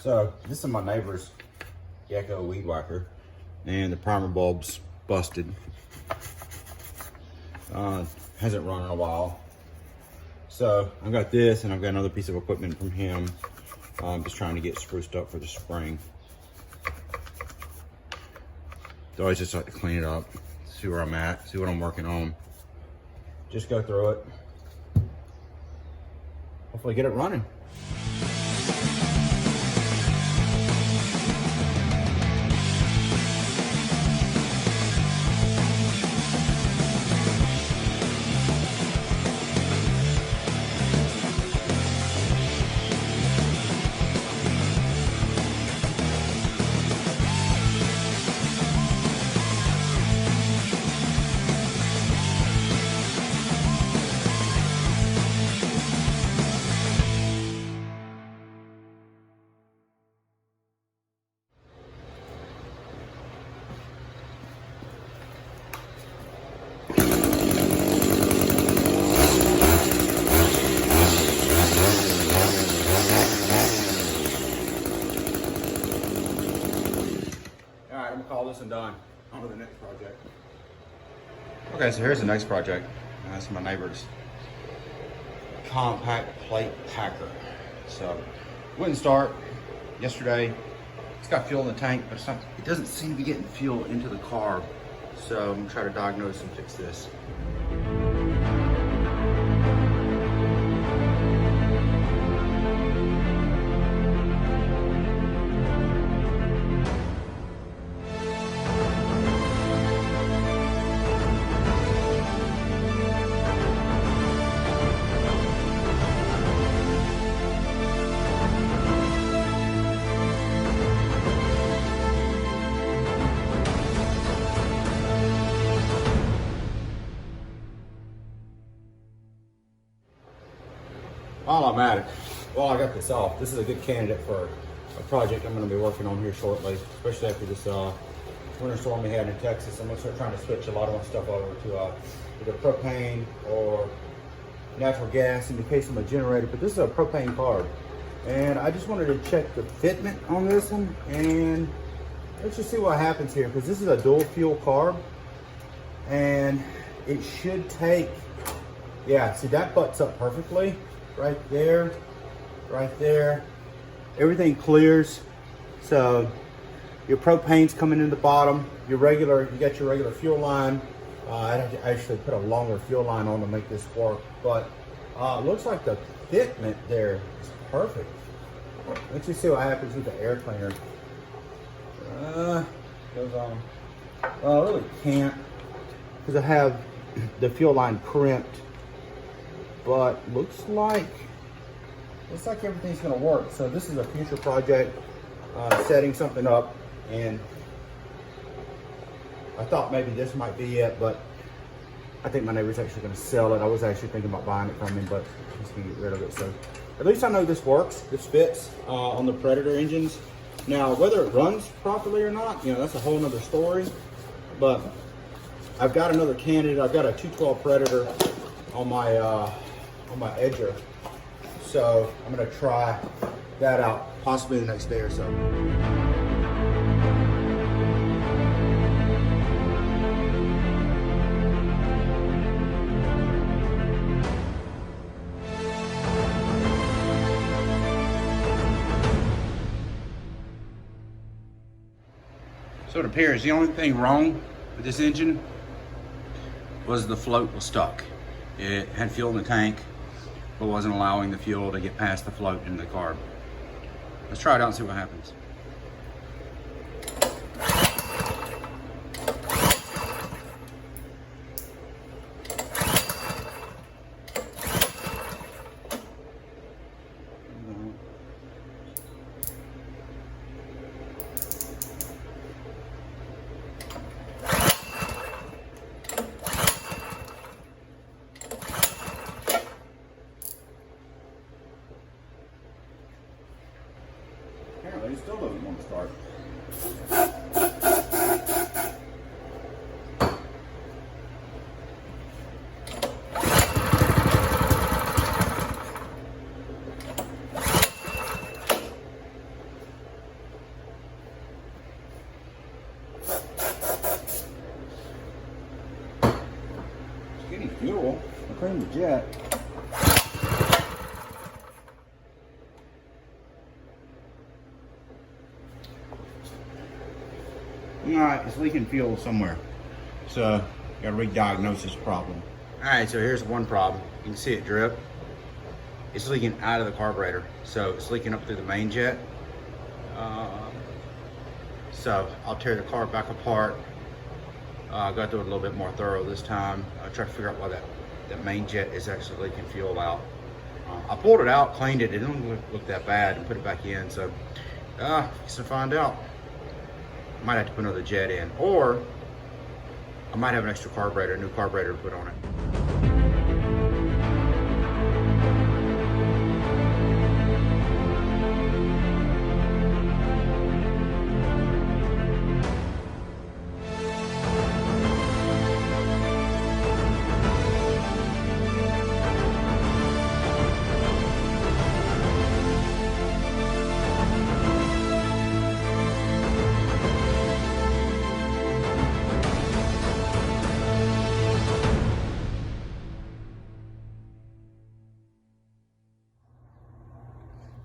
So this is my neighbor's Gecko weed whacker, and the primer bulb's busted. Hasn't run in a while. So I've got this, and I've got another piece of equipment from him. I'm just trying to get spruced up for the spring. So I just like to clean it up, see where I'm at, see what I'm working on. Just go through it. Hopefully get it running. I'm gonna call this one done. On to the next project. Okay, so here's the next project. That's my neighbor's compact plate packer. So wouldn't start yesterday. It's got fuel in the tank, but it doesn't seem to be getting fuel into the carb. So I'm gonna try to diagnose and fix this. While I'm at it, while I got this off, this is a good candidate for a project I'm going to be working on here shortly, especially after this winter storm we had in Texas. I'm going to start trying to switch a lot of my stuff over to either propane or natural gas in the case of my generator, but this is a propane carb. And I just wanted to check the fitment on this one, and let's just see what happens here, because this is a dual fuel carb, and it should take, yeah, see that butts up perfectly. Right there, right there. Everything clears. So your propane's coming in the bottom. You got your regular fuel line. I had to actually put a longer fuel line on to make this work. But it looks like the fitment there is perfect. Let's just see what happens with the air cleaner. Goes on. Well, I really can't, because I have the fuel line crimped. But looks like everything's gonna work. So this is a future project, setting something up, and I thought maybe this might be it, but I think my neighbor's actually gonna sell it. I was actually thinking about buying it from him, but he's gonna get rid of it. So at least I know this works, this fits on the Predator engines. Now, whether it runs properly or not, that's a whole nother story. But I've got another candidate. I've got a 212 Predator on my edger, so I'm gonna try that out possibly the next day or so. So it appears the only thing wrong with this engine was the float was stuck. It had fuel in the tank, but wasn't allowing the fuel to get past the float into the carb. Let's try it out and see what happens. Apparently, it still doesn't want to start. fuel. I cleaned the jet. Alright, it's leaking fuel somewhere. So, gotta re-diagnose this problem. Alright, so here's one problem. You can see it drip. It's leaking out of the carburetor. So, it's leaking up through the main jet. So, I'll tear the car back apart. I got to do it a little bit more thorough this time. I try to figure out why that main jet is actually leaking fuel out. I pulled it out, cleaned it. It didn't look that bad, and put it back in. So, guess we'll find out. Might have to put another jet in, or I might have an extra carburetor, a new carburetor to put on it.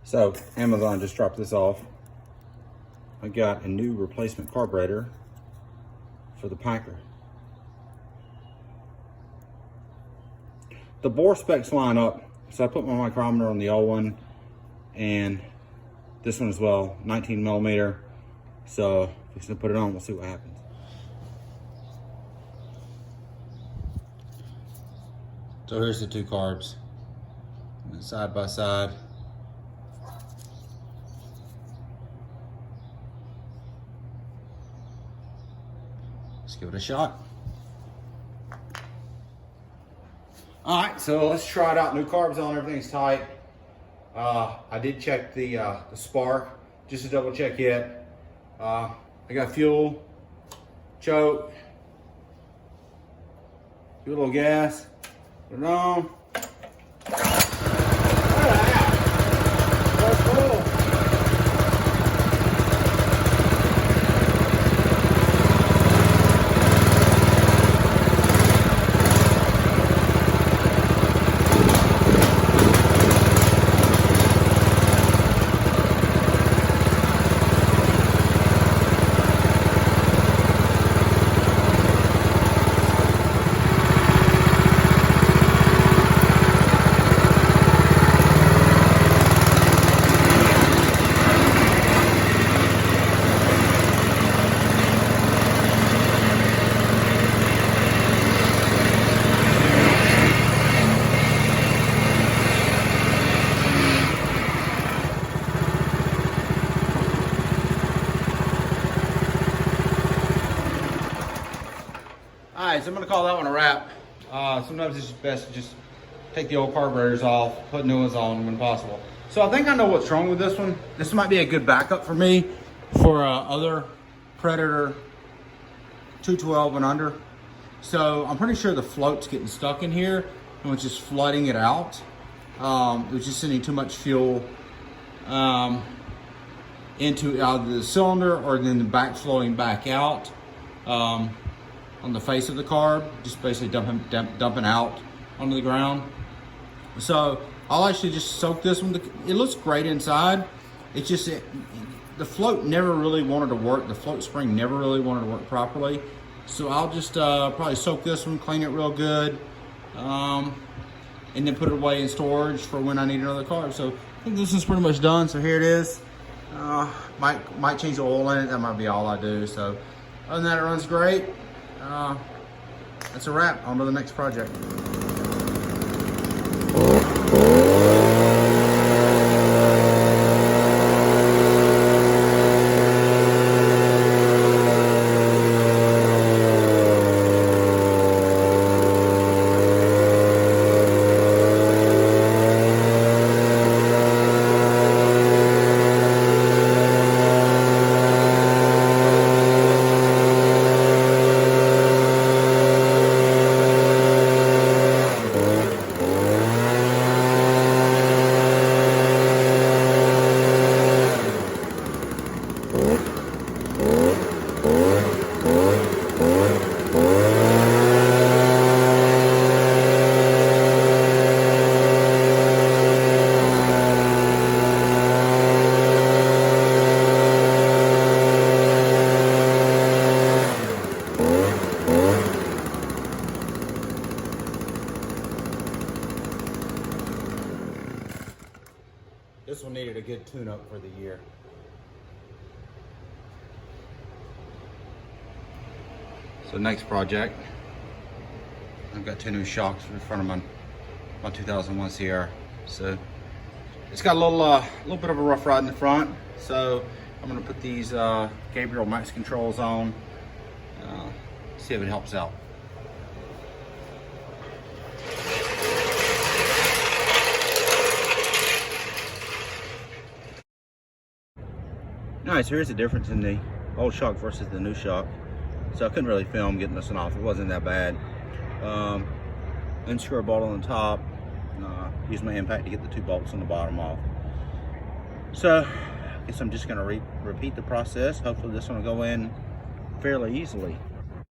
So Amazon just dropped this off. I got a new replacement carburetor for the Packer. The bore specs line up, so I put my micrometer on the old one and this one as well, 19 millimeter. So I'm just gonna put it on, we'll see what happens. So here's the two carbs, side by side. Let's give it a shot. All right, so let's try it out. New carbs on, everything's tight. I did check the spark, just to double check it. I got fuel, choke, give it a little gas, put it on. Alright, so I'm gonna call that one a wrap. Sometimes it's best to just take the old carburetors off, put new ones on when possible. So I think I know what's wrong with this one. This might be a good backup for me for other Predator 212 and under. So I'm pretty sure the float's getting stuck in here and it's just flooding it out. It was just sending too much fuel into either the cylinder or then the backflowing back out. On the face of the carb, just basically dumping out onto the ground. So I'll actually just soak this one. It looks great inside. It's just, the float never really wanted to work. The float spring never really wanted to work properly. So I'll just probably soak this one, clean it real good, and then put it away in storage for when I need another carb. So I think this is pretty much done. So here it is. Might change the oil in it. That might be all I do. So other than that, it runs great. That's a wrap. On to the next project. This one needed a good tune-up for the year. So next project, I've got 2 new shocks in front of my 2001 Sierra. So it's got a little bit of a rough ride in the front. So I'm gonna put these Gabriel Max controls on, see if it helps out. Alright, so here's the difference in the old shock versus the new shock. So I couldn't really film getting this one off. It wasn't that bad. Unscrew a bolt on the top. Use my impact to get the 2 bolts on the bottom off. So I guess I'm just going to repeat the process. Hopefully this one will go in fairly easily.